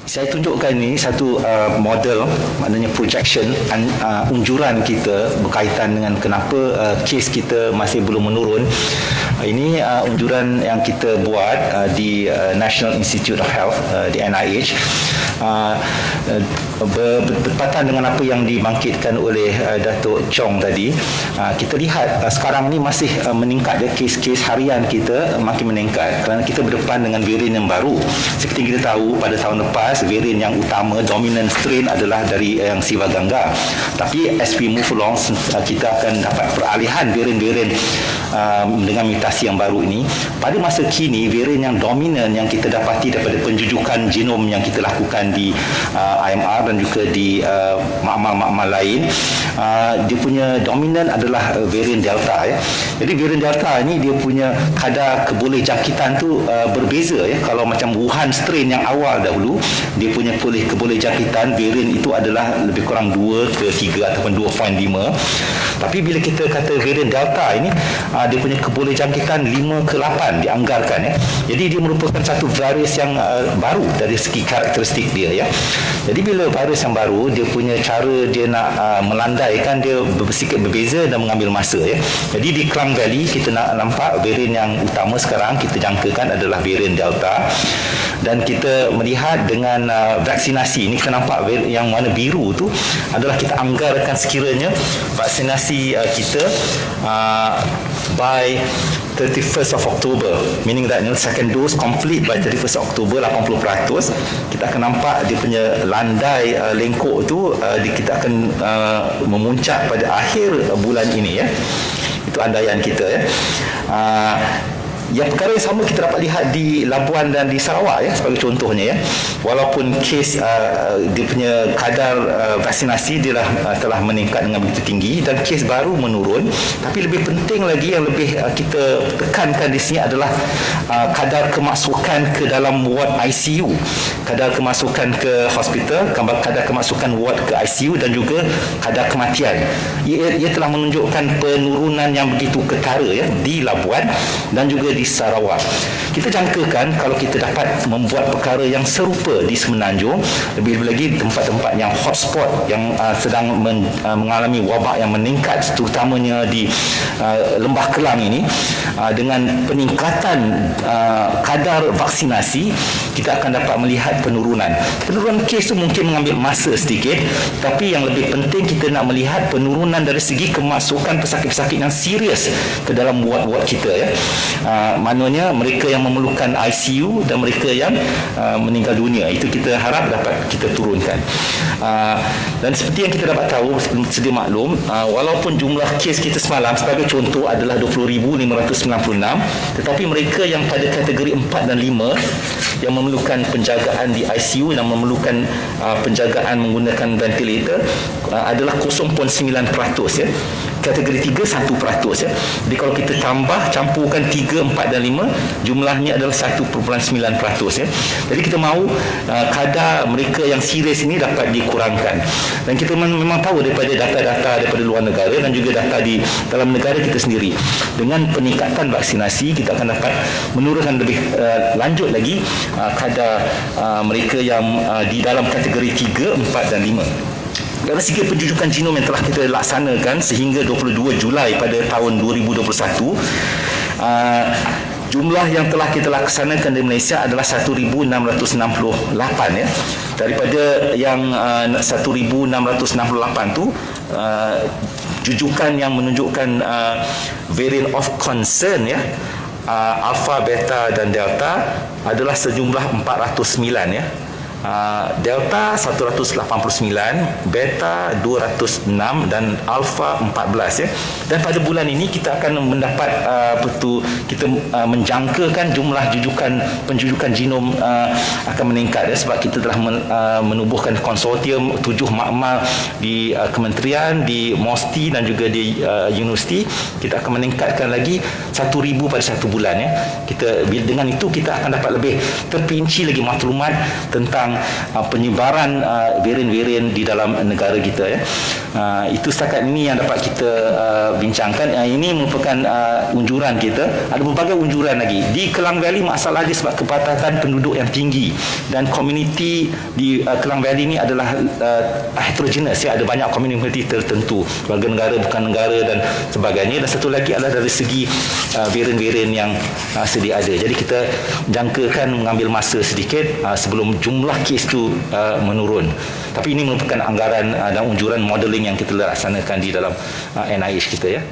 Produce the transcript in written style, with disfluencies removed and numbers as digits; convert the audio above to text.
Saya tunjukkan ini satu model, maknanya projection unjuran kita berkaitan dengan kenapa kes kita masih belum menurun. Ini unjuran yang kita buat di National Institute of Health, di NIH, bertepatan dengan apa yang dibangkitkan oleh Datuk Chong tadi. Kita lihat sekarang ni masih meningkat, kes-kes harian kita makin meningkat kerana kita berdepan dengan varian yang baru. Seperti kita tahu, pada tahun lepas varian yang utama dominant strain adalah dari yang Sivagangga, tapi as we move along kita akan dapat peralihan varian-varian dengan mutasi yang baru ini. Pada masa kini varian yang dominan yang kita dapati daripada penjujukan genom yang kita lakukan di IMR dan juga di makmal-makmal lain, dia punya dominan adalah varian Delta ya. Jadi varian Delta ni dia punya kadar kebolehjangkitan tu berbeza ya. Kalau macam Wuhan strain yang awal dahulu, dia punya kebolehjangkitan varian itu adalah lebih kurang 2 ke 3 ataupun 2.5. Tapi bila kita kata varian Delta ini, dia punya kebolehjangkitan 5 ke 8 dianggarkan ya. Jadi dia merupakan satu virus yang baru dari segi karakteristik dia ya. Jadi bila virus yang baru, dia punya cara dia nak melandaikan dia sedikit berbeza dan mengambil masa ya. Jadi di Klang Valley kita nak nampak varian yang utama sekarang kita jangkakan adalah varian Delta. Dan kita melihat dengan vaksinasi ini, kita nampak yang warna biru tu adalah kita anggarkan sekiranya vaksinasi kita by 31st of October, meaning that second dose complete by 31st October 80%. Kita akan nampak dia punya landai lengkok tu kita akan memuncak pada akhir bulan ini ya. Itu andaian kita ya. Yang perkara yang sama kita dapat lihat di Labuan dan di Sarawak ya, sebagai contohnya ya. Walaupun kes dia punya kadar vaksinasi dia telah meningkat dengan begitu tinggi dan kes baru menurun, tapi lebih penting lagi yang lebih kita tekankan di sini adalah kadar kemasukan ke dalam ward ICU, kadar kemasukan ke hospital, kadar kemasukan ward ke ICU dan juga kadar kematian. Ia telah menunjukkan penurunan yang begitu ketara ya di Labuan dan juga di Sarawak. Kita jangkakan kalau kita dapat membuat perkara yang serupa di Semenanjung, lebih lagi tempat-tempat yang hotspot yang sedang mengalami wabak yang meningkat, terutamanya di Lembah Kelang ini, dengan peningkatan kadar vaksinasi, kita akan dapat melihat penurunan kes itu. Mungkin mengambil masa sedikit, tapi yang lebih penting kita nak melihat penurunan dari segi kemasukan pesakit-pesakit yang serius ke dalam ward-ward kita ya. Maknanya mereka yang memerlukan ICU dan mereka yang meninggal dunia, itu kita harap dapat kita turunkan. Dan seperti yang kita dapat tahu, sedia maklum, walaupun jumlah kes kita semalam sebagai contoh adalah 20,596, tetapi mereka yang pada kategori 4 dan 5 yang memerlukan penjagaan di ICU dan memerlukan penjagaan menggunakan ventilator adalah 0.9% ya. Kategori 3 1% ya. Jadi kalau kita campurkan 3, 4 dan 5, jumlahnya adalah 1.9% ya. Jadi kita mahu kadar mereka yang serius ini dapat dikurangkan. Dan kita memang tahu daripada data-data daripada luar negara dan juga data di dalam negara kita sendiri, dengan peningkatan vaksinasi kita akan dapat menurunkan lebih lanjut lagi kadar mereka yang di dalam kategori 3, 4 dan 5. Dari segi penjujukan genom yang telah kita laksanakan sehingga 22 Julai pada tahun 2021, jumlah yang telah kita laksanakan di Malaysia adalah 1,668 ya. Daripada yang 1,668 tu, jujukan yang menunjukkan variant of concern ya, Alpha, Beta dan Delta adalah sejumlah 409 ya. Delta 189, Beta 206 dan Alpha 14 ya. Dan pada bulan ini kita akan mendapat kita menjangkakan jumlah penjujukan genom akan meningkat ya, sebab kita telah menubuhkan konsortium 7 makmal di kementerian, di MOSTI dan juga di universiti. Kita akan meningkatkan lagi 1,000 pada satu bulan ya. Dengan itu kita akan dapat lebih terperinci lagi maklumat tentang tentang penyebaran varian-varian di dalam negara kita ya. Itu setakat ini yang dapat kita bincangkan. Ini merupakan unjuran kita. Ada berbagai unjuran lagi. Di Klang Valley masalah dia sebab kepadatan penduduk yang tinggi dan komuniti di Klang Valley ini adalah heterogeneous ya, ada banyak komuniti tertentu, warga negara, bukan negara dan sebagainya. Dan satu lagi adalah dari segi varian-varian yang sedia ada. Jadi kita jangkakan mengambil masa sedikit sebelum jumlah kes itu menurun. Tapi ini merupakan anggaran dan unjuran modeling yang kita laksanakan di dalam NIH kita ya.